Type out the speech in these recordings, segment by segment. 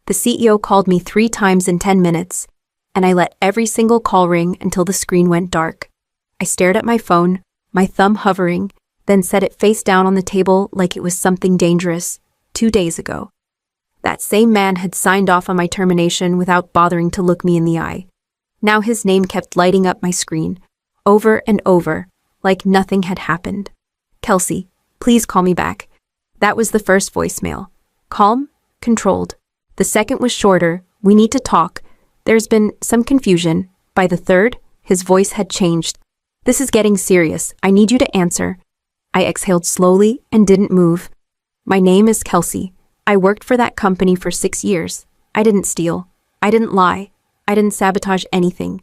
The CEO called me 3 times in 10 minutes, and I let every single call ring until the screen went dark. I stared at my phone, my thumb hovering, then set it face down on the table like it was something dangerous. 2 days ago, that same man had signed off on my termination without bothering to look me in the eye. Now his name kept lighting up my screen, over and over, like nothing had happened. "Kelsey, please call me back." That was the first voicemail. Calm, controlled. The second was shorter. "We need to talk. There's been some confusion." By the third, his voice had changed. "This is getting serious. I need you to answer." I exhaled slowly and didn't move. "My name is Kelsey. I worked for that company for 6 years. I didn't steal. I didn't lie. I didn't sabotage anything.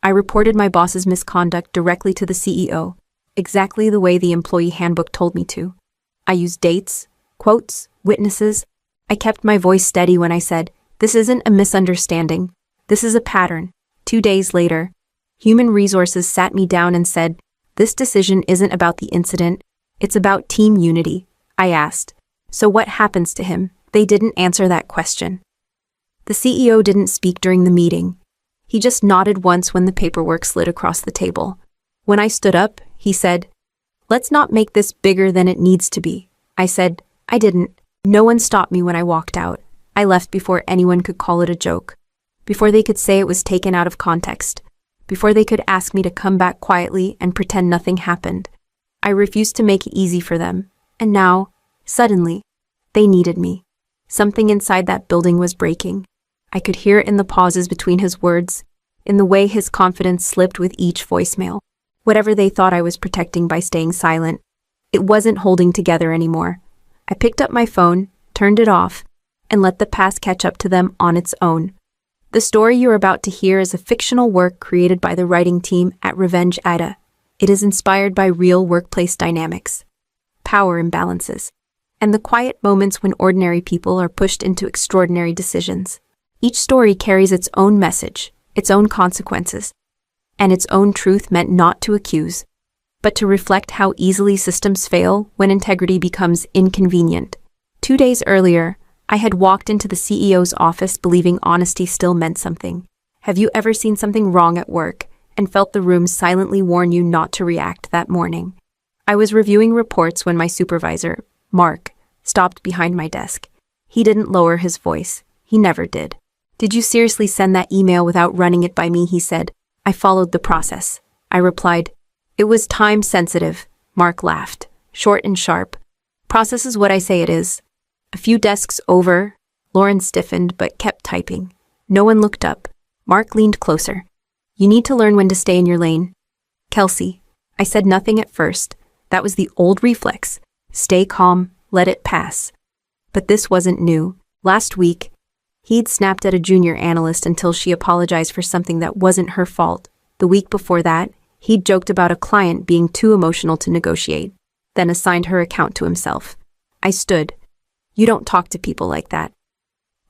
I reported my boss's misconduct directly to the CEO, exactly the way the employee handbook told me to. I used dates, quotes, witnesses. I kept my voice steady when I said, "This isn't a misunderstanding. This is a pattern." 2 days later, Human Resources sat me down and said, "This decision isn't about the incident. It's about team unity." I asked, "So what happens to him?" They didn't answer that question. The CEO didn't speak during the meeting. He just nodded once when the paperwork slid across the table. When I stood up, he said, "Let's not make this bigger than it needs to be." I said, "I didn't." No one stopped me when I walked out. I left before anyone could call it a joke, before they could say it was taken out of context, before they could ask me to come back quietly and pretend nothing happened. I refused to make it easy for them, and now, suddenly, they needed me. Something inside that building was breaking. I could hear it in the pauses between his words, in the way his confidence slipped with each voicemail. Whatever they thought I was protecting by staying silent, it wasn't holding together anymore. I picked up my phone, turned it off, and let the past catch up to them on its own. The story you're about to hear is a fictional work created by the writing team at Revenge AITA. It is inspired by real workplace dynamics, power imbalances, and the quiet moments when ordinary people are pushed into extraordinary decisions. Each story carries its own message, its own consequences, and its own truth meant not to accuse, but to reflect how easily systems fail when integrity becomes inconvenient. 2 days earlier, I had walked into the CEO's office believing honesty still meant something. Have you ever seen something wrong at work and felt the room silently warn you not to react that morning? I was reviewing reports when my supervisor, Mark, stopped behind my desk. He didn't lower his voice. He never did. "Did you seriously send that email without running it by me?" he said. "I followed the process." I replied, "It was time sensitive." Mark laughed, short and sharp. "Process is what I say it is." A few desks over, Lauren stiffened but kept typing. No one looked up. Mark leaned closer. "You need to learn when to stay in your lane." "Kelsey." I said nothing at first. That was the old reflex. Stay calm, let it pass. But this wasn't new. Last week, he'd snapped at a junior analyst until she apologized for something that wasn't her fault. The week before that, he'd joked about a client being too emotional to negotiate, then assigned her account to himself. I stood. "You don't talk to people like that."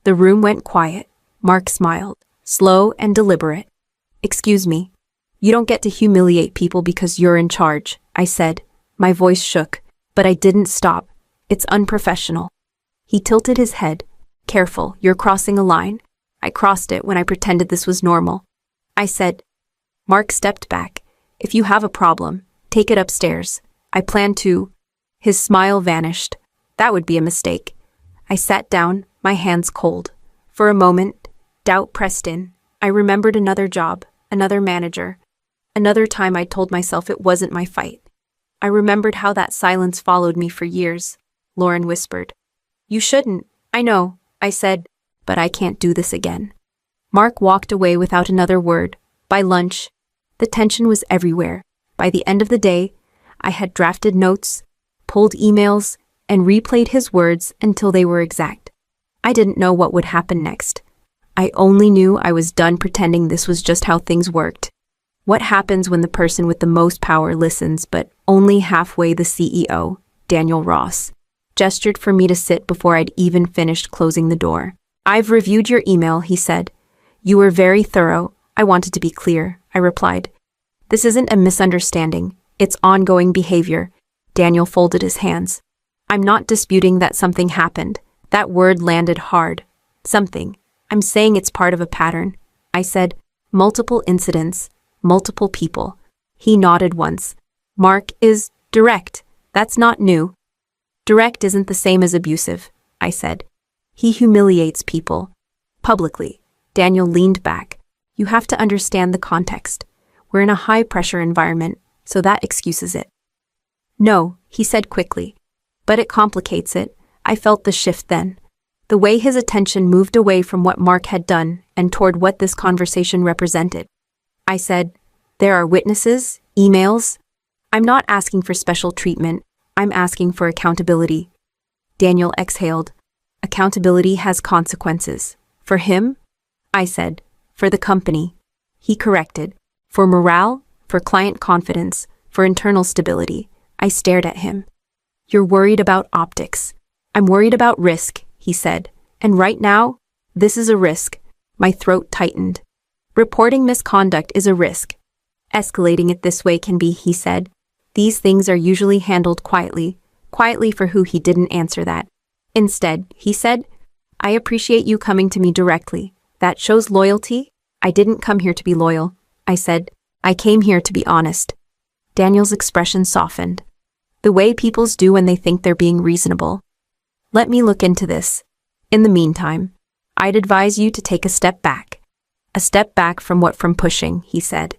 The room went quiet. Mark smiled, slow and deliberate. "Excuse me. You don't get to humiliate people because you're in charge," I said. My voice shook, but I didn't stop. "It's unprofessional." He tilted his head. "Careful, you're crossing a line." I crossed it when I pretended this was normal. I said. Mark stepped back. "If you have a problem, take it upstairs. I plan to." His smile vanished. That would be a mistake. I sat down, my hands cold. For a moment, doubt pressed in. I remembered another job, another manager, another time I told myself it wasn't my fight. I remembered how that silence followed me for years. Lauren whispered, "You shouldn't." "I know," I said, "but I can't do this again." Mark walked away without another word. By lunch, the tension was everywhere. By the end of the day, I had drafted notes, pulled emails, and replayed his words until they were exact. I didn't know what would happen next. I only knew I was done pretending this was just how things worked. What happens when the person with the most power listens, but only halfway? The CEO, Daniel Ross, gestured for me to sit before I'd even finished closing the door. "I've reviewed your email," he said. "You were very thorough. I wanted to be clear," I replied. "This isn't a misunderstanding. It's ongoing behavior." Daniel folded his hands. "I'm not disputing that something happened." That word landed hard. Something. I'm saying it's part of a pattern. I said, multiple incidents, multiple people. He nodded once. Mark is direct. That's not new. Direct isn't the same as abusive, I said. He humiliates people. Publicly. Daniel leaned back. You have to understand the context. We're in a high-pressure environment, so that excuses it. No, he said quickly. But it complicates it. I felt the shift then. The way his attention moved away from what Mark had done and toward what this conversation represented. I said, there are witnesses, emails. I'm not asking for special treatment. I'm asking for accountability. Daniel exhaled. Accountability has consequences. For him? I said. For the company. He corrected. For morale, for client confidence, for internal stability. I stared at him. You're worried about optics. I'm worried about risk, he said. And right now, this is a risk. My throat tightened. Reporting misconduct is a risk. Escalating it this way can be, he said. These things are usually handled quietly. Quietly for who he didn't answer that. Instead, he said, I appreciate you coming to me directly. That shows loyalty. I didn't come here to be loyal. I said, I came here to be honest. Daniel's expression softened. The way people's do when they think they're being reasonable. Let me look into this. In the meantime, I'd advise you to take a step back. A step back from pushing, he said.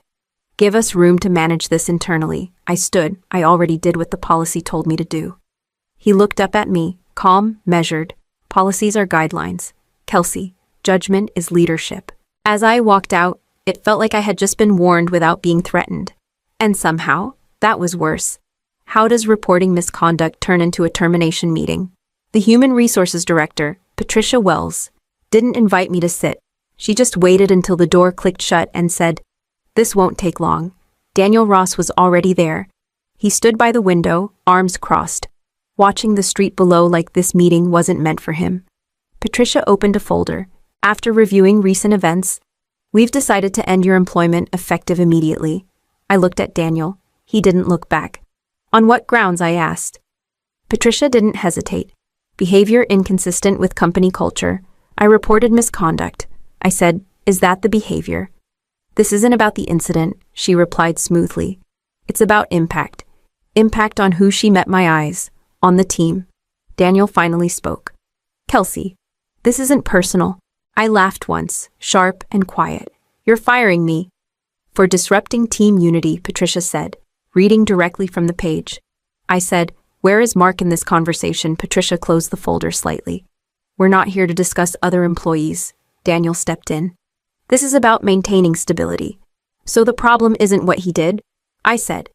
Give us room to manage this internally. I stood. I already did what the policy told me to do. He looked up at me, calm, measured. Policies are guidelines. Kelsey, judgment is leadership. As I walked out, it felt like I had just been warned without being threatened. And somehow, that was worse. How does reporting misconduct turn into a termination meeting? The Human Resources Director, Patricia Wells, didn't invite me to sit. She just waited until the door clicked shut and said, this won't take long. Daniel Ross was already there. He stood by the window, arms crossed, watching the street below like this meeting wasn't meant for him. Patricia opened a folder. After reviewing recent events, we've decided to end your employment effective immediately. I looked at Daniel. He didn't look back. On what grounds, I asked. Patricia didn't hesitate. Behavior inconsistent with company culture. I reported misconduct. I said, is that the behavior? This isn't about the incident, she replied smoothly. It's about impact. Impact on who she met my eyes, on the team. Daniel finally spoke. Kelsey, this isn't personal. I laughed once, sharp and quiet. You're firing me. For disrupting team unity, Patricia said, reading directly from the page. I said, where is Mark in this conversation? Patricia closed the folder slightly. We're not here to discuss other employees. Daniel stepped in. This is about maintaining stability. So the problem isn't what he did, I said.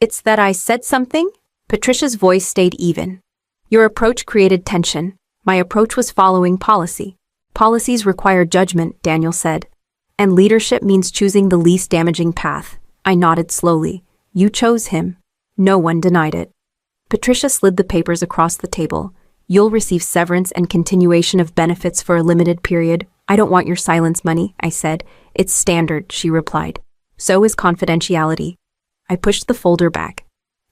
It's that I said something? Patricia's voice stayed even. Your approach created tension. My approach was following policy. Policies require judgment, Daniel said. And leadership means choosing the least damaging path. I nodded slowly. You chose him. No one denied it. Patricia slid the papers across the table. You'll receive severance and continuation of benefits for a limited period. I don't want your silence money, I said. It's standard, she replied. So is confidentiality. I pushed the folder back.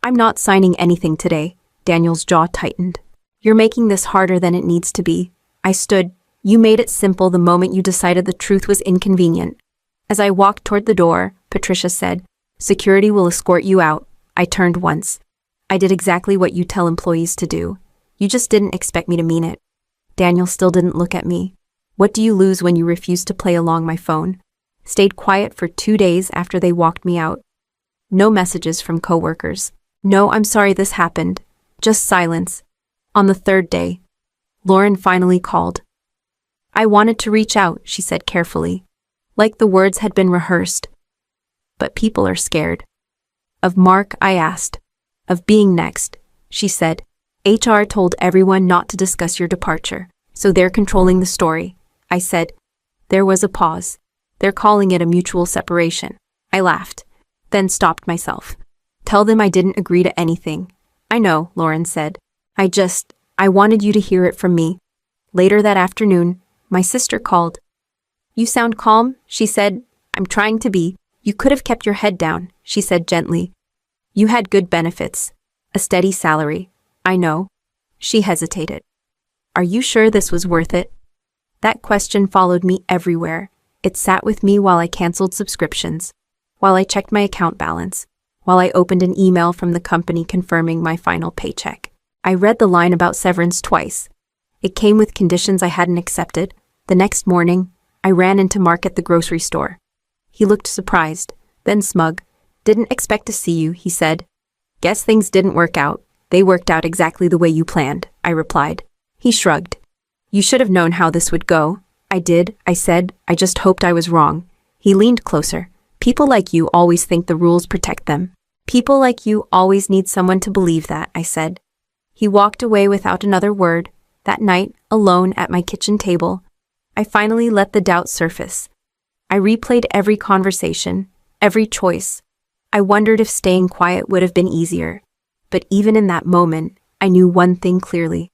I'm not signing anything today. Daniel's jaw tightened. You're making this harder than it needs to be. I stood. You made it simple the moment you decided the truth was inconvenient. As I walked toward the door, Patricia said, security will escort you out. I turned once. I did exactly what you tell employees to do. You just didn't expect me to mean it. Daniel still didn't look at me. What do you lose when you refuse to play along my phone? Stayed quiet for 2 days after they walked me out. No messages from coworkers. No, I'm sorry this happened. Just silence. On the 3rd day, Lauren finally called. I wanted to reach out, she said carefully, like the words had been rehearsed. But people are scared. Of Mark, I asked. Of being next, she said. HR told everyone not to discuss your departure, so they're controlling the story. I said. There was a pause. They're calling it a mutual separation. I laughed, then stopped myself. Tell them I didn't agree to anything. I know, Lauren said. I wanted you to hear it from me. Later that afternoon, my sister called. You sound calm, she said. I'm trying to be. You could have kept your head down, she said gently. You had good benefits. A steady salary. I know. She hesitated. Are you sure this was worth it? That question followed me everywhere. It sat with me while I canceled subscriptions, while I checked my account balance, while I opened an email from the company confirming my final paycheck. I read the line about severance twice. It came with conditions I hadn't accepted. The next morning, I ran into Mark at the grocery store. He looked surprised, then smug. "Didn't expect to see you," he said. "Guess things didn't work out." "They worked out exactly the way you planned," I replied. He shrugged. "You should have known how this would go." "I did," I said. "I just hoped I was wrong." He leaned closer. "People like you always think the rules protect them. People like you always need someone to believe that," I said. He walked away without another word. That night, alone at my kitchen table, I finally let the doubt surface. I replayed every conversation, every choice. I wondered if staying quiet would have been easier. But even in that moment, I knew one thing clearly.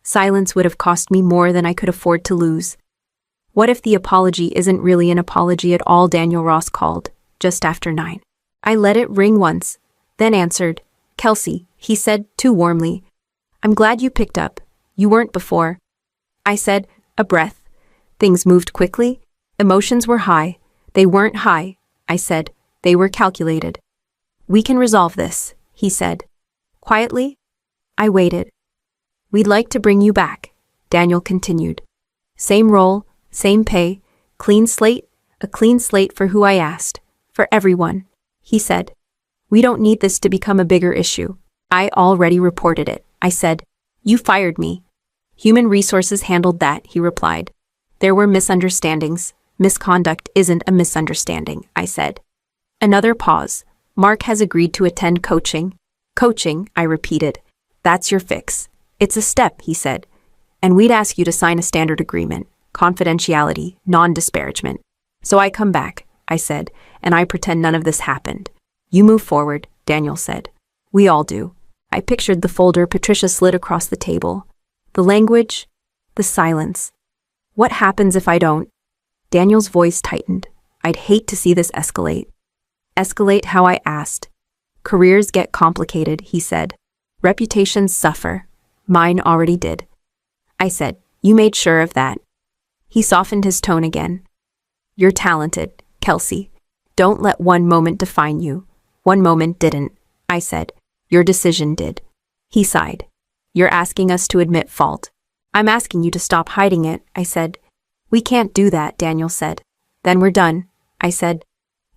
Silence would have cost me more than I could afford to lose. "What if the apology isn't really an apology at all?" Daniel Ross called, just after 9. I let it ring once, then answered. "Kelsey," he said, too warmly. "I'm glad you picked up. You weren't before." I said, a breath. Things moved quickly. Emotions were high. "They weren't high," I said. "They were calculated." "We can resolve this," he said. Quietly, I waited. "We'd like to bring you back," Daniel continued. "Same role, same pay, clean slate, a clean slate for who I asked, for everyone," he said. "We don't need this to become a bigger issue. I already reported it," I said. "You fired me." "Human resources handled that," he replied. "There were misunderstandings. Misconduct isn't a misunderstanding," I said. Another pause. "Mark has agreed to attend coaching." "Coaching," I repeated. "That's your fix." "It's a step," he said. "And we'd ask you to sign a standard agreement. Confidentiality, non-disparagement." "So I come back," I said, "and I pretend none of this happened." "You move forward," Daniel said. "We all do." I pictured the folder Patricia slid across the table. The language, the silence. "What happens if I don't?" Daniel's voice tightened. "I'd hate to see this escalate." "Escalate how?" I asked. "Careers get complicated," he said. "Reputations suffer. Mine already did." I said, "You made sure of that." He softened his tone again. "You're talented, Kelsey. Don't let one moment define you." "One moment didn't," I said. "Your decision did." He sighed. "You're asking us to admit fault." "I'm asking you to stop hiding it," I said. "We can't do that," Daniel said. "Then we're done," I said.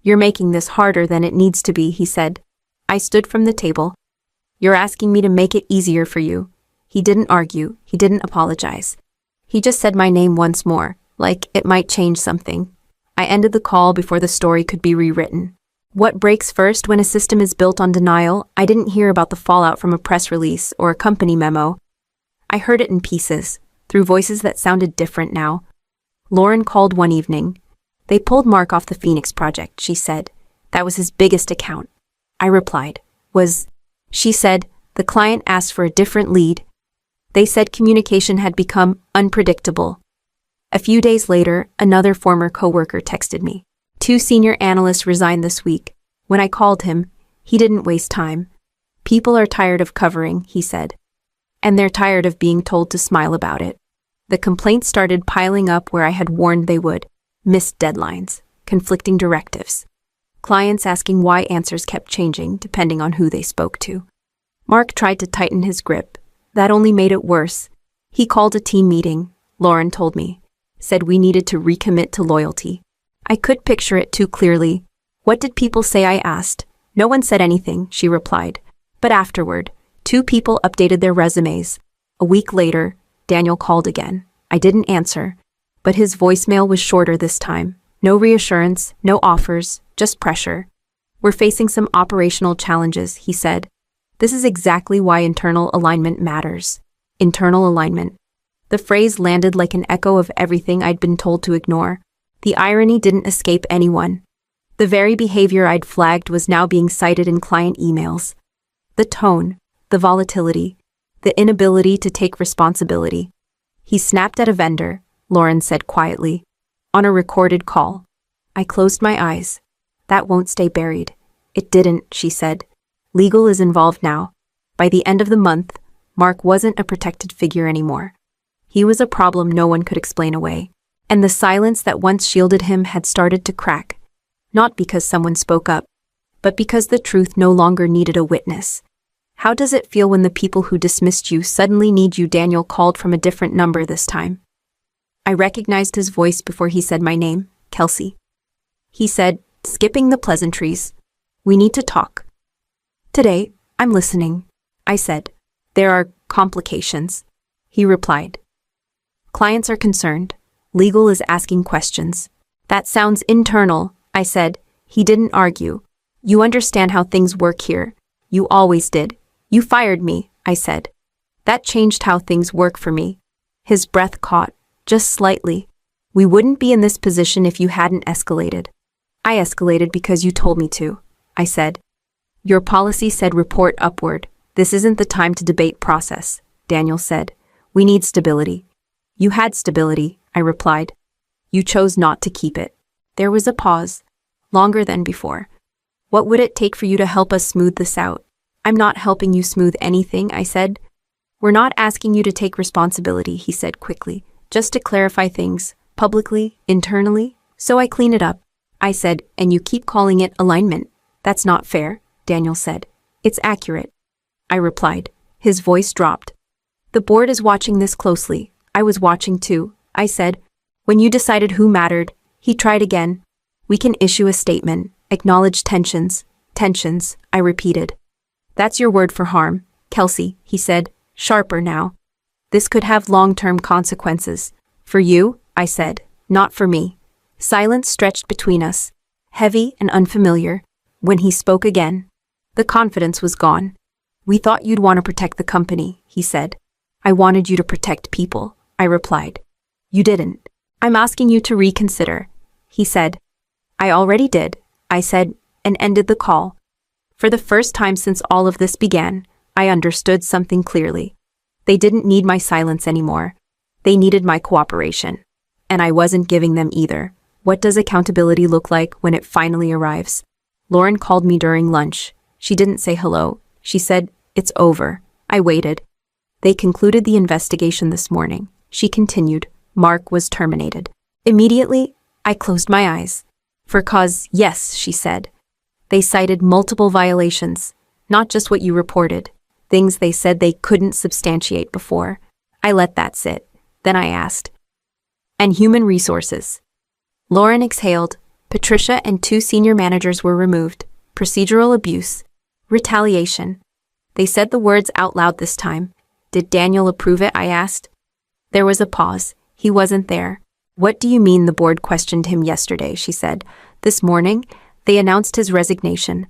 "You're making this harder than it needs to be," he said. I stood from the table. "You're asking me to make it easier for you." He didn't argue. He didn't apologize. He just said my name once more, like it might change something. I ended the call before the story could be rewritten. What breaks first when a system is built on denial? I didn't hear about the fallout from a press release or a company memo. I heard it in pieces, through voices that sounded different now. Lauren called one evening. "They pulled Mark off the Phoenix project," she said. "That was his biggest account." I replied, She said, "The client asked for a different lead." They said communication had become unpredictable. A few days later, another former coworker texted me. 2 senior analysts resigned this week. When I called him, he didn't waste time. "People are tired of covering," he said. "And they're tired of being told to smile about it." The complaints started piling up where I had warned they would. Missed deadlines, conflicting directives. Clients asking why answers kept changing depending on who they spoke to. Mark tried to tighten his grip. That only made it worse. He called a team meeting, Lauren told me. Said we needed to recommit to loyalty. I could picture it too clearly. "What did people say?" I asked. "No one said anything," she replied. But afterward, 2 people updated their resumes. A week later, Daniel called again. I didn't answer, but his voicemail was shorter this time. No reassurance, no offers, just pressure. "We're facing some operational challenges," he said. "This is exactly why internal alignment matters." Internal alignment. The phrase landed like an echo of everything I'd been told to ignore. The irony didn't escape anyone. The very behavior I'd flagged was now being cited in client emails. The tone, the volatility, the inability to take responsibility. "He snapped at a vendor," Lauren said quietly, on a recorded call. I closed my eyes. "That won't stay buried." "It didn't," she said. "Legal is involved now." By the end of the month, Mark wasn't a protected figure anymore. He was a problem no one could explain away. And the silence that once shielded him had started to crack, not because someone spoke up, but because the truth no longer needed a witness. How does it feel when the people who dismissed you suddenly need you? Daniel called from a different number this time. I recognized his voice before he said my name, Kelsey. He said, skipping the pleasantries, "We need to talk." "Today, I'm listening," I said. "There are complications," he replied. "Clients are concerned. Legal is asking questions." "That sounds internal," I said. He didn't argue. "You understand how things work here. You always did. You fired me," I said. "That changed how things work for me." His breath caught, just slightly. "We wouldn't be in this position if you hadn't escalated." "I escalated because you told me to," I said. "Your policy said report upward. This isn't the time to debate process," Daniel said. "We need stability." "You had stability," I replied. "You chose not to keep it." There was a pause, longer than before. "What would it take for you to help us smooth this out?" "I'm not helping you smooth anything," I said. "We're not asking you to take responsibility," he said quickly, "just to clarify things, publicly, internally, so I clean it up." I said, "And you keep calling it alignment." "That's not fair," Daniel said. "It's accurate," I replied. His voice dropped. "The board is watching this closely." I was watching too, I said. "When you decided who mattered," he tried again. "We can issue a statement, acknowledge tensions." "Tensions," I repeated. "That's your word for harm, Kelsey," he said, sharper now. "This could have long-term consequences." "For you," I said, "not for me." Silence stretched between us, heavy and unfamiliar. When he spoke again, the confidence was gone. "We thought you'd want to protect the company," he said. "I wanted you to protect people," I replied. "You didn't. I'm asking you to reconsider," he said. "I already did," I said, and ended the call. For the first time since all of this began, I understood something clearly. They didn't need my silence anymore. They needed my cooperation. And I wasn't giving them either. What does accountability look like when it finally arrives? Lauren called me during lunch. She didn't say hello. She said, "It's over." I waited. "They concluded the investigation this morning," she continued. "Mark was terminated." Immediately, I closed my eyes. "For cause, yes," she said. "They cited multiple violations, not just what you reported, things they said they couldn't substantiate before." I let that sit. Then I asked, "And human resources?" Lauren exhaled. Patricia and 2 senior managers were removed. Procedural abuse. Retaliation. They said the words out loud this time. "Did Daniel approve it?" I asked. There was a pause. He wasn't there. "What do you mean?" the board questioned him yesterday, she said. "This morning, they announced his resignation."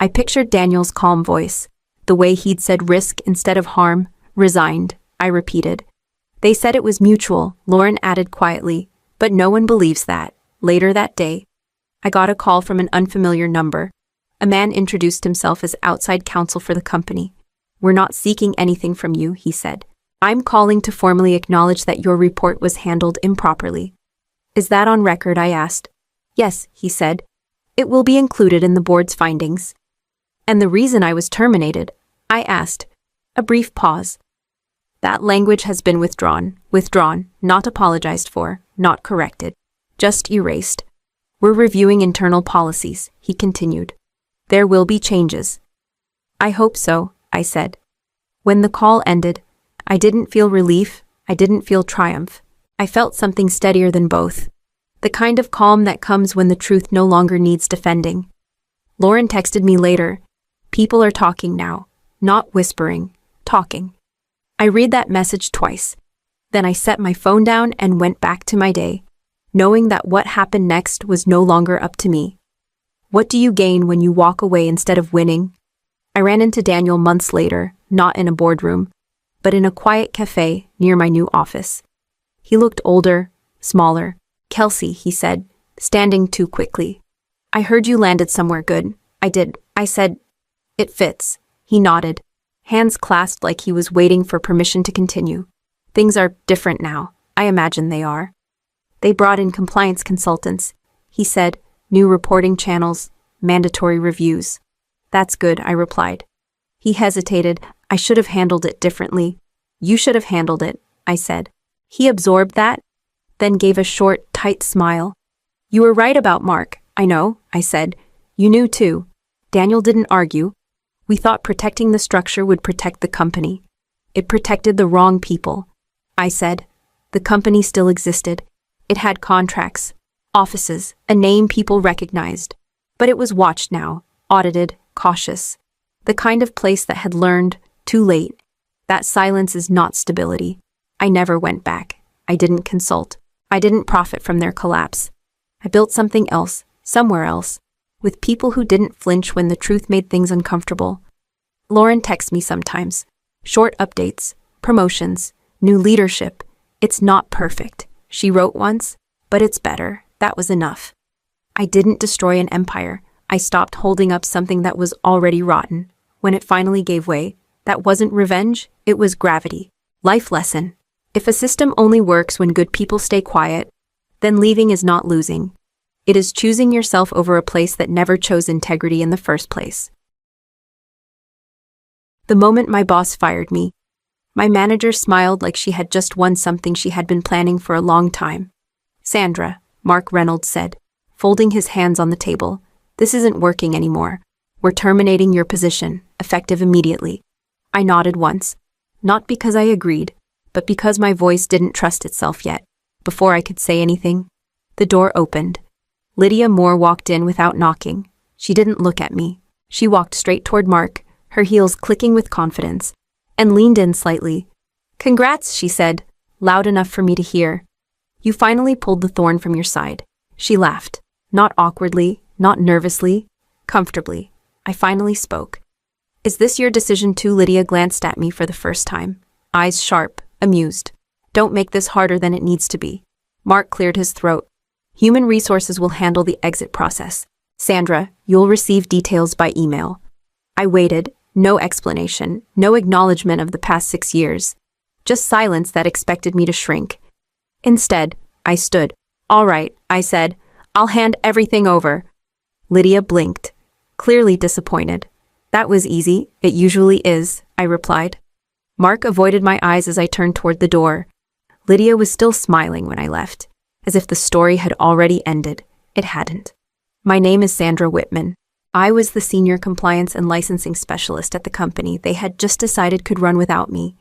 I pictured Daniel's calm voice, the way he'd said risk instead of harm. "Resigned," I repeated. "They said it was mutual," Lauren added quietly, "but no one believes that." Later that day, I got a call from an unfamiliar number. A man introduced himself as outside counsel for the company. "We're not seeking anything from you," he said. "I'm calling to formally acknowledge that your report was handled improperly." "Is that on record?" I asked. "Yes," he said. "It will be included in the board's findings." "And the reason I was terminated?" I asked. A brief pause. "That language has been withdrawn, not apologized for, not corrected, just erased. We're reviewing internal policies," he continued. "There will be changes." "I hope so," I said. When the call ended, I didn't feel relief, I didn't feel triumph. I felt something steadier than both. The kind of calm that comes when the truth no longer needs defending. Lauren texted me later. "People are talking now. Not whispering, talking." I read that message twice. Then I set my phone down and went back to my day, knowing that what happened next was no longer up to me. What do you gain when you walk away instead of winning? I ran into Daniel months later, not in a boardroom, but in a quiet cafe near my new office. He looked older, smaller. "Kelsey," he said, standing too quickly. "I heard you landed somewhere good." "I did," I said. "It fits." He nodded, hands clasped like he was waiting for permission to continue. "Things are different now. I imagine they are. They brought in compliance consultants," he said, "new reporting channels, mandatory reviews." "That's good," I replied. He hesitated. "I should have handled it differently." "You should have handled it," I said. He absorbed that, then gave a short, tight smile. You were right about Mark, I know, I said. You knew too. Daniel didn't argue. We thought protecting the structure would protect the company. It protected the wrong people. I said. The company still existed. It had contracts, offices, a name people recognized. But it was watched now, audited, cautious. The kind of place that had learned, too late, that silence is not stability. I never went back. I didn't consult. I didn't profit from their collapse. I built something else, somewhere else, with people who didn't flinch when the truth made things uncomfortable. Lauren texts me sometimes. Short updates, promotions, new leadership. It's not perfect, she wrote once, but it's better. That was enough. I didn't destroy an empire. I stopped holding up something that was already rotten. When it finally gave way, that wasn't revenge, it was gravity. Life lesson. If a system only works when good people stay quiet, then leaving is not losing. It is choosing yourself over a place that never chose integrity in the first place. The moment my boss fired me, my manager smiled like she had just won something she had been planning for a long time. Sandra, Mark Reynolds said, folding his hands on the table, this isn't working anymore. We're terminating your position, effective immediately. I nodded once, not because I agreed, but because my voice didn't trust itself yet. Before I could say anything, the door opened. Lydia Moore walked in without knocking. She didn't look at me. She walked straight toward Mark, her heels clicking with confidence, and leaned in slightly. Congrats, she said, loud enough for me to hear. You finally pulled the thorn from your side. She laughed, not awkwardly, not nervously, comfortably. I finally spoke. Is this your decision too? Lydia glanced at me for the first time, eyes sharp, amused. Don't make this harder than it needs to be. Mark cleared his throat. Human resources will handle the exit process. Sandra, you'll receive details by email. I waited, no explanation, no acknowledgement of the past 6 years. Just silence that expected me to shrink. Instead, I stood. All right, I said. I'll hand everything over. Lydia blinked, clearly disappointed. That was easy, it usually is, I replied. Mark avoided my eyes as I turned toward the door. Lydia was still smiling when I left, as if the story had already ended. It hadn't. My name is Sandra Whitman. I was the senior compliance and licensing specialist at the company they had just decided could run without me.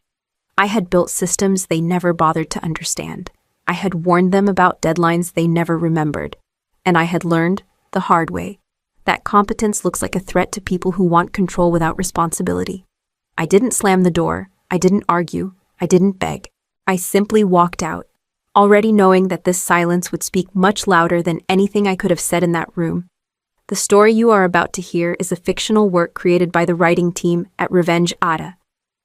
I had built systems they never bothered to understand. I had warned them about deadlines they never remembered. And I had learned, the hard way, that competence looks like a threat to people who want control without responsibility. I didn't slam the door. I didn't argue. I didn't beg. I simply walked out, already knowing that this silence would speak much louder than anything I could have said in that room. The story you are about to hear is a fictional work created by the writing team at Revenge AITA.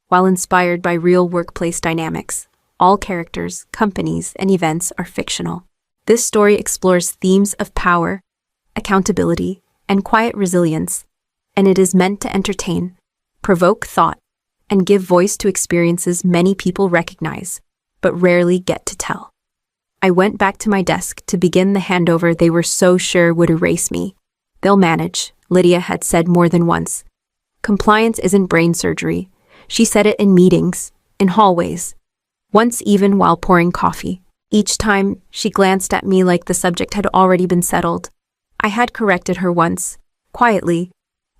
While inspired by real workplace dynamics, all characters, companies, and events are fictional. This story explores themes of power, accountability, and quiet resilience, and it is meant to entertain, provoke thought, and give voice to experiences many people recognize, but rarely get to tell. I went back to my desk to begin the handover they were so sure would erase me. They'll manage, Lydia had said more than once. Compliance isn't brain surgery. She said it in meetings, in hallways, once even while pouring coffee. Each time, she glanced at me like the subject had already been settled. I had corrected her once, quietly.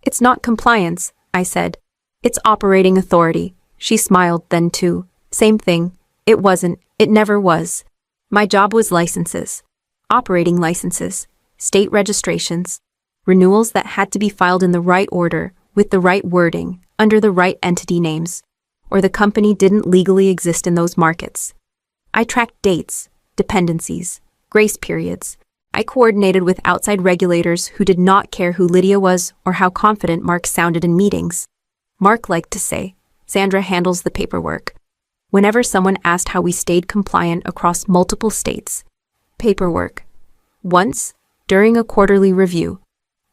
It's not compliance, I said. It's operating authority. She smiled then too. Same thing. It wasn't. It never was. My job was licenses. Operating licenses. State registrations. Renewals that had to be filed in the right order, with the right wording, under the right entity names, or the company didn't legally exist in those markets. I tracked dates, dependencies, grace periods. I coordinated with outside regulators who did not care who Lydia was or how confident Mark sounded in meetings. Mark liked to say, Sandra handles the paperwork. Whenever someone asked how we stayed compliant across multiple states. Paperwork. Once, during a quarterly review,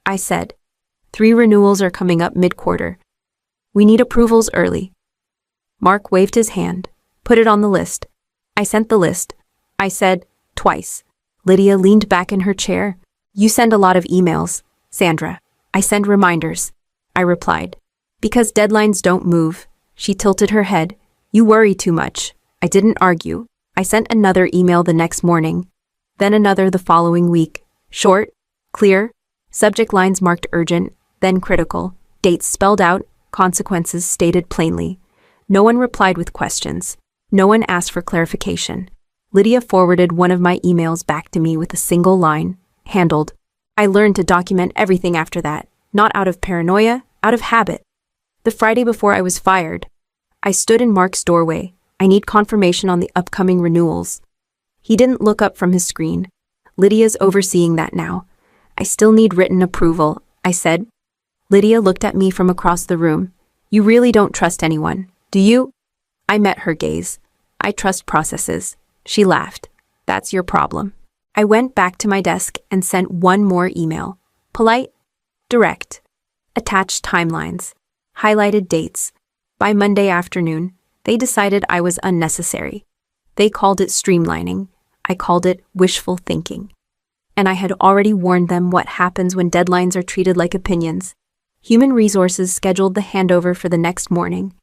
I said, 3 renewals are coming up mid-quarter. We need approvals early. Mark waved his hand, put it on the list. I sent the list. I said, twice. Lydia leaned back in her chair. You send a lot of emails, Sandra. I send reminders. I replied. Because deadlines don't move. She tilted her head. You worry too much. I didn't argue. I sent another email the next morning, then another the following week. Short, clear, subject lines marked urgent, then critical, dates spelled out, consequences stated plainly. No one replied with questions. No one asked for clarification. Lydia forwarded one of my emails back to me with a single line, handled. I learned to document everything after that, not out of paranoia, out of habit. The Friday before I was fired, I stood in Mark's doorway. I need confirmation on the upcoming renewals. He didn't look up from his screen. Lydia's overseeing that now. I still need written approval, I said. Lydia looked at me from across the room. You really don't trust anyone, do you? I met her gaze. I trust processes. She laughed. That's your problem. I went back to my desk and sent one more email. Polite, direct, attached timelines, highlighted dates. By Monday afternoon, they decided I was unnecessary. They called it streamlining. I called it wishful thinking. And I had already warned them what happens when deadlines are treated like opinions. Human Resources scheduled the handover for the next morning.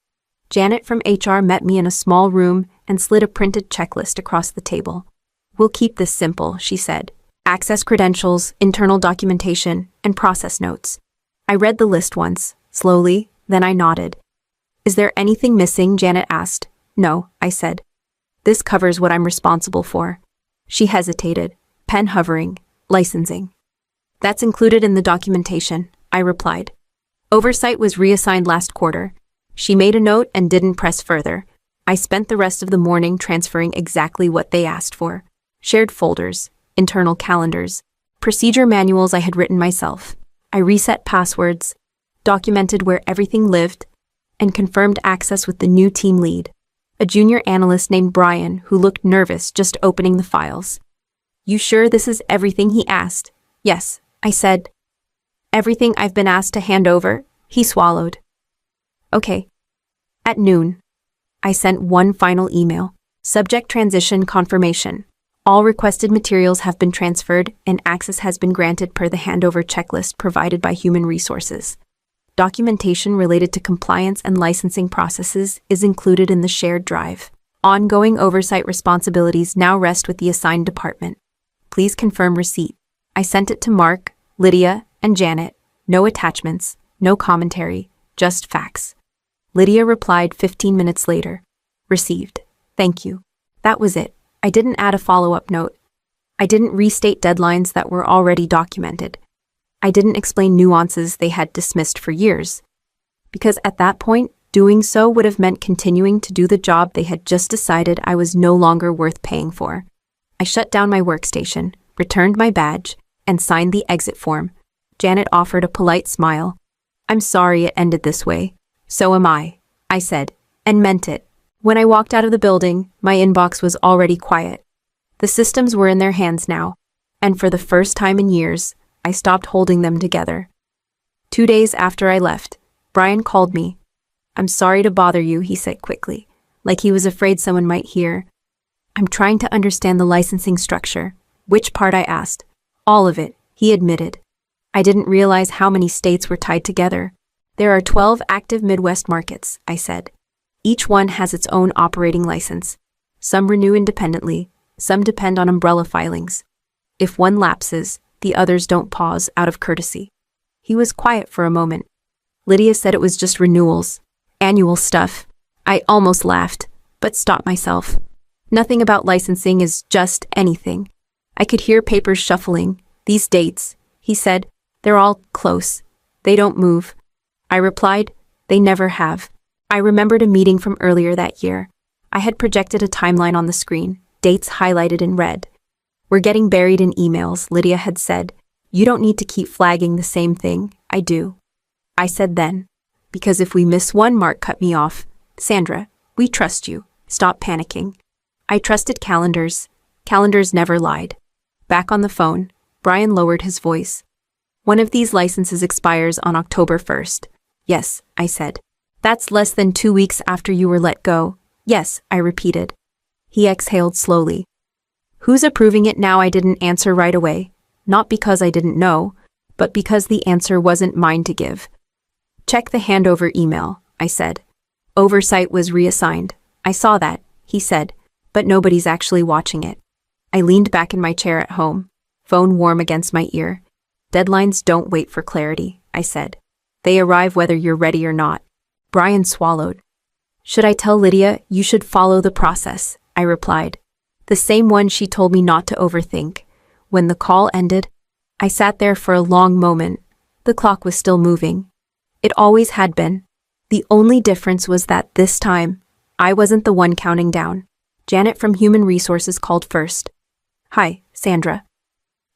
Janet from HR met me in a small room and slid a printed checklist across the table. We'll keep this simple, she said. Access credentials, internal documentation, and process notes. I read the list once, slowly, then I nodded. Is there anything missing? Janet asked. No, I said. This covers what I'm responsible for. She hesitated, pen hovering, licensing. That's included in the documentation, I replied. Oversight was reassigned last quarter. She made a note and didn't press further. I spent the rest of the morning transferring exactly what they asked for. Shared folders, internal calendars, procedure manuals I had written myself. I reset passwords, documented where everything lived, and confirmed access with the new team lead, a junior analyst named Brian who looked nervous just opening the files. You sure this is everything? He asked. Yes, I said. Everything I've been asked to hand over? He swallowed. Okay. At noon, I sent one final email. Subject transition confirmation. All requested materials have been transferred and access has been granted per the handover checklist provided by Human Resources. Documentation related to compliance and licensing processes is included in the shared drive. Ongoing oversight responsibilities now rest with the assigned department. Please confirm receipt. I sent it to Mark, Lydia, and Janet. No attachments, no commentary, just facts. Lydia replied 15 minutes later. Received. Thank you. That was it. I didn't add a follow-up note. I didn't restate deadlines that were already documented. I didn't explain nuances they had dismissed for years. Because at that point, doing so would have meant continuing to do the job they had just decided I was no longer worth paying for. I shut down my workstation, returned my badge, and signed the exit form. Janet offered a polite smile. I'm sorry it ended this way. So am I said, and meant it. When I walked out of the building, my inbox was already quiet. The systems were in their hands now, and for the first time in years, I stopped holding them together. 2 days after I left, Brian called me. I'm sorry to bother you, he said quickly, like he was afraid someone might hear. I'm trying to understand the licensing structure. Which part? I asked. All of it, he admitted. I didn't realize how many states were tied together. There are 12 active Midwest markets, I said. Each one has its own operating license. Some renew independently, some depend on umbrella filings. If one lapses, the others don't pause out of courtesy. He was quiet for a moment. Lydia said it was just renewals, annual stuff. I almost laughed, but stopped myself. Nothing about licensing is just anything. I could hear papers shuffling. These dates, he said, they're all close. They don't move. I replied, they never have. I remembered a meeting from earlier that year. I had projected a timeline on the screen, dates highlighted in red. We're getting buried in emails, Lydia had said. You don't need to keep flagging the same thing. I do. I said then, because if we miss one, Mark cut me off. Sandra, we trust you. Stop panicking. I trusted calendars. Calendars never lied. Back on the phone, Brian lowered his voice. One of these licenses expires on October 1st. Yes, I said. That's less than 2 weeks after you were let go. Yes, I repeated. He exhaled slowly. Who's approving it now? I didn't answer right away. Not because I didn't know, but because the answer wasn't mine to give. Check the handover email, I said. Oversight was reassigned. I saw that, he said. but nobody's actually watching it. I leaned back in my chair at home, phone warm against my ear. Deadlines don't wait for clarity, I said. They arrive whether you're ready or not. Brian swallowed. Should I tell Lydia you should follow the process? I replied. The same one she told me not to overthink. When the call ended, I sat there for a long moment. The clock was still moving. It always had been. The only difference was that this time, I wasn't the one counting down. Janet from Human Resources called first. Hi, Sandra.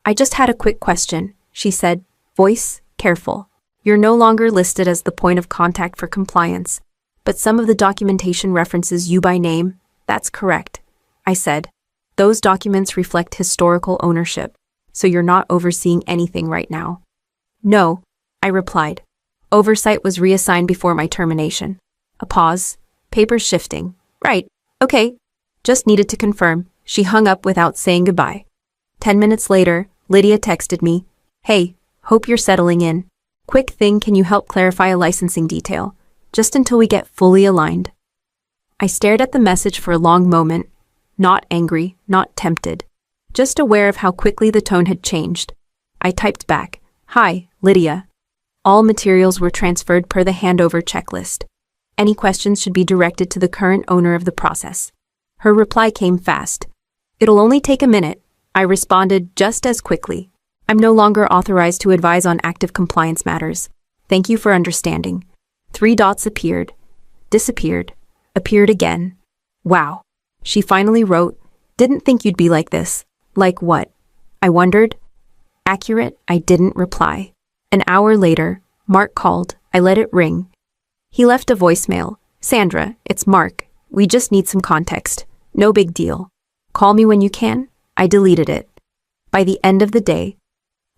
I just had a quick question, she said, voice careful. You're no longer listed as the point of contact for compliance, but some of the documentation references you by name. That's correct, I said. Those documents reflect historical ownership, so you're not overseeing anything right now. No, I replied. Oversight was reassigned before my termination. A pause. Papers shifting. Right. Okay. Just needed to confirm. She hung up without saying goodbye. 10 minutes later, Lydia texted me. Hey, hope you're settling in. Quick thing, can you help clarify a licensing detail? Just until we get fully aligned. I stared at the message for a long moment. Not angry, not tempted. Just aware of how quickly the tone had changed. I typed back. Hi, Lydia. All materials were transferred per the handover checklist. Any questions should be directed to the current owner of the process. Her reply came fast. It'll only take a minute. I responded just as quickly. I'm no longer authorized to advise on active compliance matters. Thank you for understanding. 3 dots appeared, disappeared, appeared again. Wow. She finally wrote, didn't think you'd be like this. Like what? I wondered. Accurate, I didn't reply. An hour later, Mark called. I let it ring. He left a voicemail. Sandra, it's Mark. We just need some context. No big deal. Call me when you can. I deleted it. By the end of the day,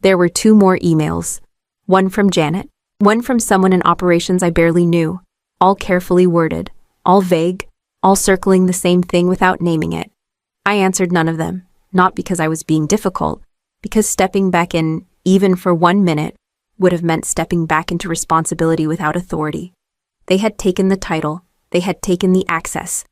there were 2 more emails. One from Janet, one from someone in operations I barely knew. All carefully worded, all vague, all circling the same thing without naming it. I answered none of them, not because I was being difficult, because stepping back in, even for 1 minute, would have meant stepping back into responsibility without authority. They had taken the title, they had taken the access,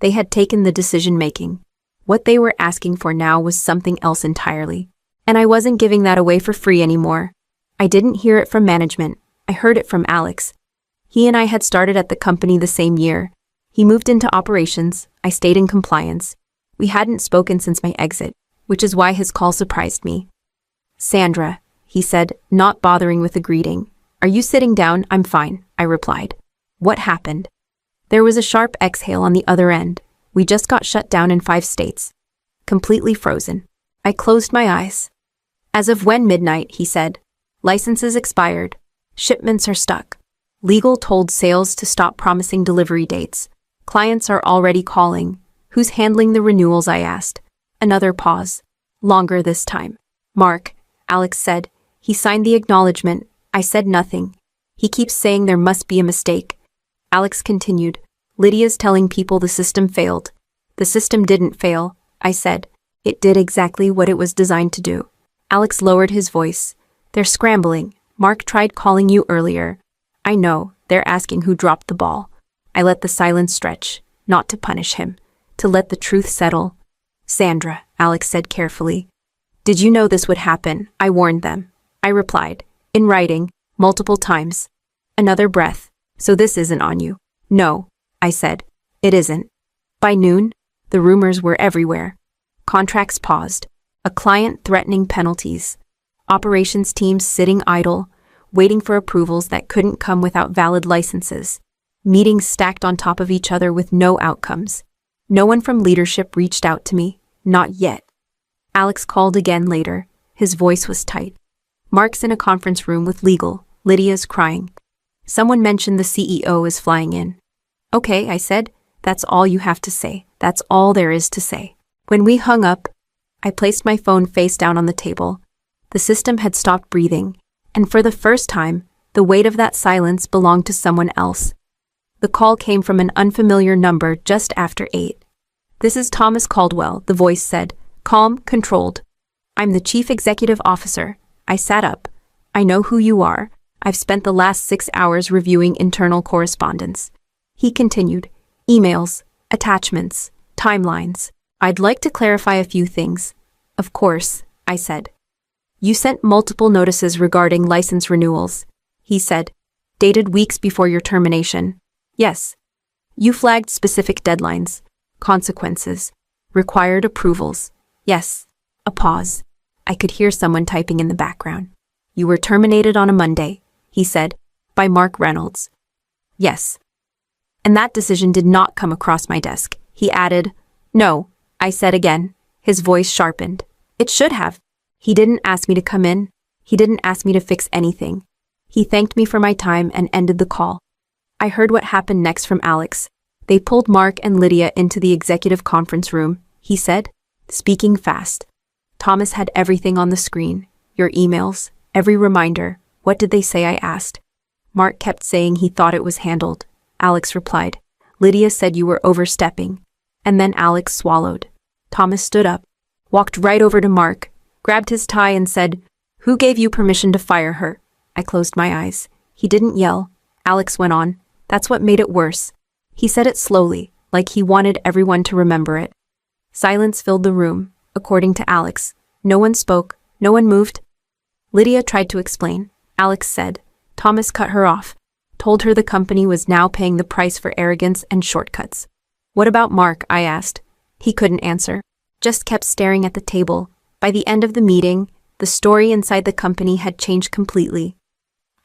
they had taken the decision-making. What they were asking for now was something else entirely. And I wasn't giving that away for free anymore. I didn't hear it from management. I heard it from Alex. He and I had started at the company the same year. He moved into operations. I stayed in compliance. We hadn't spoken since my exit, which is why his call surprised me. Sandra, he said, not bothering with a greeting. Are you sitting down? I'm fine, I replied. What happened? There was a sharp exhale on the other end. We just got shut down in 5 states. Completely frozen. I closed my eyes. As of when midnight, he said. Licenses expired. Shipments are stuck. Legal told sales to stop promising delivery dates. Clients are already calling. Who's handling the renewals, I asked. Another pause. Longer this time. Mark, Alex said. He signed the acknowledgement. I said nothing. He keeps saying there must be a mistake. Alex continued. Lydia's telling people the system failed. The system didn't fail, I said. It did exactly what it was designed to do. Alex lowered his voice. They're scrambling. Mark tried calling you earlier. I know, they're asking who dropped the ball. I let the silence stretch, not to punish him, to let the truth settle. Sandra, Alex said carefully. Did you know this would happen? I warned them. I replied, in writing, multiple times. Another breath. So this isn't on you. No, I said. It isn't. By noon, the rumors were everywhere. Contracts paused. A client threatening penalties. Operations teams sitting idle, waiting for approvals that couldn't come without valid licenses. Meetings stacked on top of each other with no outcomes. No one from leadership reached out to me. Not yet. Alex called again later. His voice was tight. Mark's in a conference room with legal. Lydia's crying. Someone mentioned the CEO is flying in. Okay, I said. That's all you have to say. That's all there is to say. When we hung up, I placed my phone face down on the table. The system had stopped breathing, and for the first time, the weight of that silence belonged to someone else. The call came from an unfamiliar number just after 8. This is Thomas Caldwell, the voice said, calm, controlled. I'm the Chief Executive Officer. I sat up. I know who you are. I've spent the last 6 hours reviewing internal correspondence. He continued, emails, attachments, Timelines. I'd like to clarify a few things. Of course, I said. You sent multiple notices regarding license renewals, he said, dated weeks before your termination. Yes. You flagged specific deadlines, consequences, required approvals. Yes. A pause. I could hear someone typing in the background. You were terminated on a Monday, he said, by Mark Reynolds. Yes. And that decision did not come across my desk, he added. No, I said again. His voice sharpened. It should have. He didn't ask me to come in. He didn't ask me to fix anything. He thanked me for my time and ended the call. I heard what happened next from Alex. They pulled Mark and Lydia into the executive conference room, he said, speaking fast. Thomas had everything on the screen. Your emails, every reminder. What did they say? I asked. Mark kept saying he thought it was handled. Alex replied. Lydia said you were overstepping. And then Alex swallowed. Thomas stood up, walked right over to Mark, grabbed his tie and said, Who gave you permission to fire her? I closed my eyes. He didn't yell. Alex went on. That's what made it worse. He said it slowly, like he wanted everyone to remember it. Silence filled the room, according to Alex. No one spoke. No one moved. Lydia tried to explain. Alex said. Thomas cut her off, told her the company was now paying the price for arrogance and shortcuts. What about Mark? I asked. He couldn't answer. Just kept staring at the table. By the end of the meeting, the story inside the company had changed completely.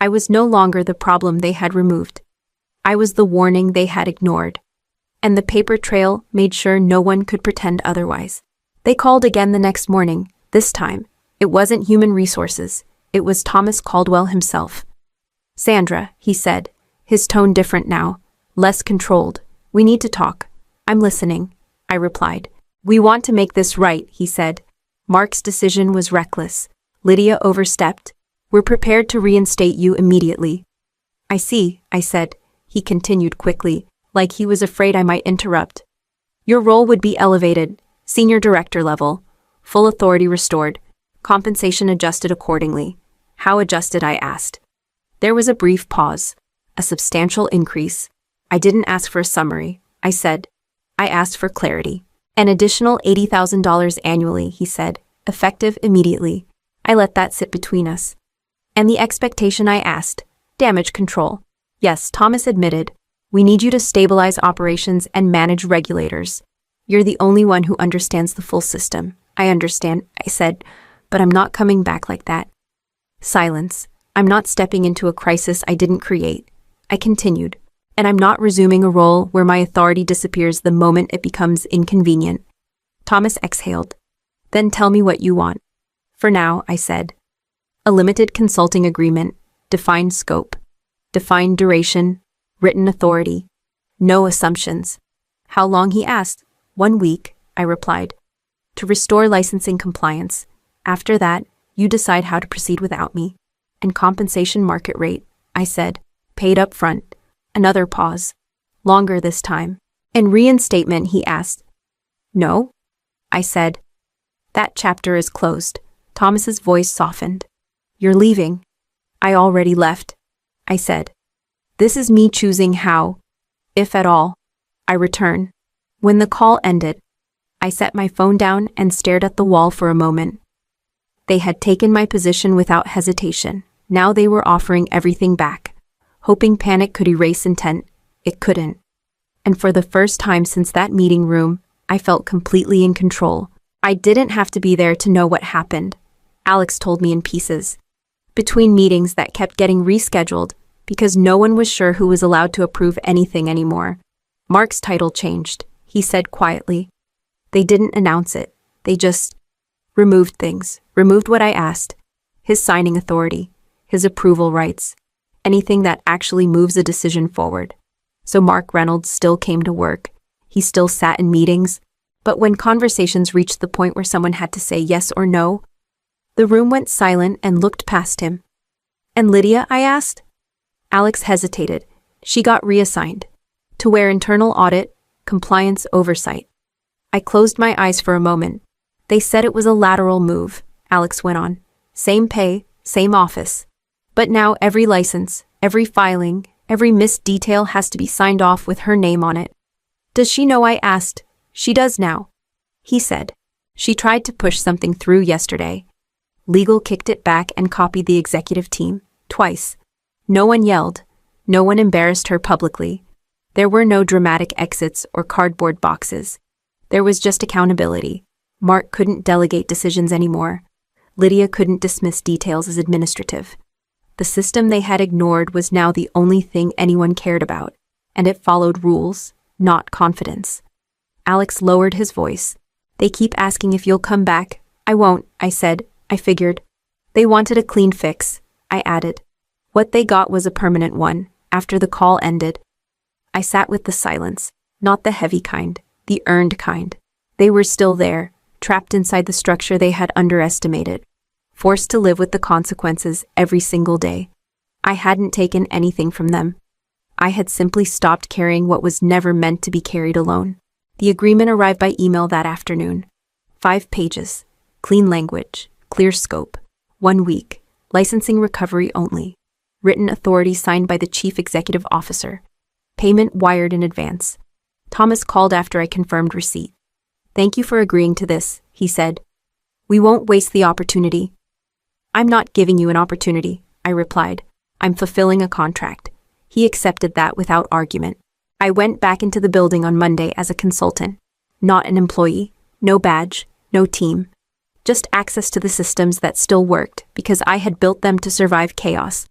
I was no longer the problem they had removed. I was the warning they had ignored. And the paper trail made sure no one could pretend otherwise. They called again the next morning. This time, it wasn't human resources. It was Thomas Caldwell himself. Sandra, he said, his tone different now, less controlled. We need to talk. I'm listening, I replied. We want to make this right, he said. Mark's decision was reckless. Lydia overstepped. We're prepared to reinstate you immediately. I see, I said. He continued quickly, like he was afraid I might interrupt. Your role would be elevated, senior director level, full authority restored, compensation adjusted accordingly. How adjusted? I asked. There was a brief pause, a substantial increase. I didn't ask for a summary, I said. I asked for clarity. An additional $80,000 annually, he said, effective immediately. I let that sit between us. And the expectation? I asked. Damage control. Yes, Thomas admitted. We need you to stabilize operations and manage regulators. You're the only one who understands the full system. I understand, I said, but I'm not coming back like that. Silence. I'm not stepping into a crisis I didn't create. I continued. And I'm not resuming a role where my authority disappears the moment it becomes inconvenient. Thomas exhaled. Then tell me what you want. For now, I said. A limited consulting agreement, defined scope, defined duration, written authority. No assumptions. How long? He asked. 1 week, I replied. To restore licensing compliance. After that, you decide how to proceed without me. And compensation market rate, I said. Paid up front. Another pause. Longer this time. And reinstatement? He asked. No, I said. That chapter is closed. Thomas's voice softened. You're leaving. I already left, I said. This is me choosing how, if at all, I return. When the call ended, I set my phone down and stared at the wall for a moment. They had taken my position without hesitation. Now they were offering everything back. Hoping panic could erase intent, it couldn't. And for the first time since that meeting room, I felt completely in control. I didn't have to be there to know what happened. Alex told me in pieces. Between meetings that kept getting rescheduled because no one was sure who was allowed to approve anything anymore. Mark's title changed, he said quietly. They didn't announce it. They just removed things, removed what I asked. His signing authority, his approval rights, anything that actually moves a decision forward. So Mark Reynolds still came to work. He still sat in meetings. But when conversations reached the point where someone had to say yes or no, the room went silent and looked past him. And Lydia? I asked. Alex hesitated. She got reassigned to where internal audit, compliance oversight. I closed my eyes for a moment. They said it was a lateral move, Alex went on. Same pay, same office. But now every license, every filing, every missed detail has to be signed off with her name on it. Does she know? I asked. She does now, he said. She tried to push something through yesterday. Legal kicked it back and copied the executive team, twice. No one yelled. No one embarrassed her publicly. There were no dramatic exits or cardboard boxes. There was just accountability. Mark couldn't delegate decisions anymore. Lydia couldn't dismiss details as administrative. The system they had ignored was now the only thing anyone cared about, and it followed rules, not confidence. Alex lowered his voice. They keep asking if you'll come back. I won't, I said. I figured. They wanted a clean fix, I added. What they got was a permanent one, after the call ended. I sat with the silence, not the heavy kind, the earned kind. They were still there, trapped inside the structure they had underestimated, forced to live with the consequences every single day. I hadn't taken anything from them. I had simply stopped carrying what was never meant to be carried alone. The agreement arrived by email that afternoon. 5 pages. Clean language. Clear scope. 1 week. Licensing recovery only. Written authority signed by the chief executive officer. Payment wired in advance. Thomas called after I confirmed receipt. Thank you for agreeing to this, he said. We won't waste the opportunity. I'm not giving you an opportunity, I replied. I'm fulfilling a contract. He accepted that without argument. I went back into the building on Monday as a consultant. Not an employee. No badge. No team. Just access to the systems that still worked because I had built them to survive chaos.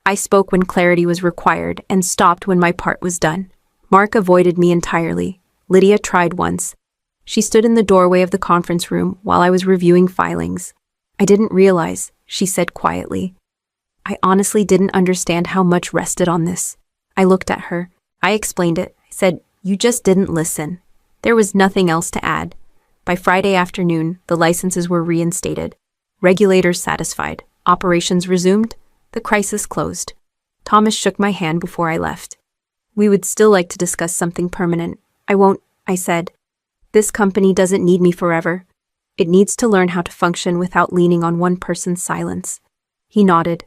I spoke when clarity was required and stopped when my part was done. Mark avoided me entirely. Lydia tried once. She stood in the doorway of the conference room while I was reviewing filings. I didn't realize, she said quietly. I honestly didn't understand how much rested on this. I looked at her. I explained it. I said, you just didn't listen. There was nothing else to add. By Friday afternoon, the licenses were reinstated. Regulators satisfied. Operations resumed. The crisis closed. Thomas shook my hand before I left. We would still like to discuss something permanent. I won't, I said. This company doesn't need me forever. It needs to learn how to function without leaning on one person's silence. He nodded.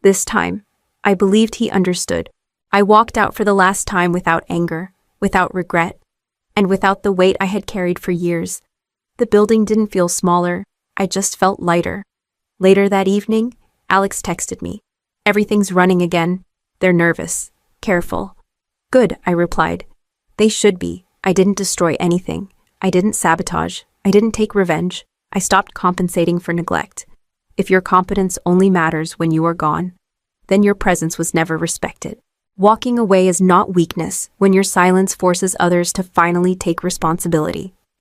This time, I believed he understood. I walked out for the last time without anger, without regret, and without the weight I had carried for years. The building didn't feel smaller. I just felt lighter. Later that evening, Alex texted me. Everything's running again. They're nervous. Careful. Good, I replied. They should be. I didn't destroy anything. I didn't sabotage. I didn't take revenge. I stopped compensating for neglect. If your competence only matters when you are gone, then your presence was never respected. Walking away is not weakness when your silence forces others to finally take responsibility.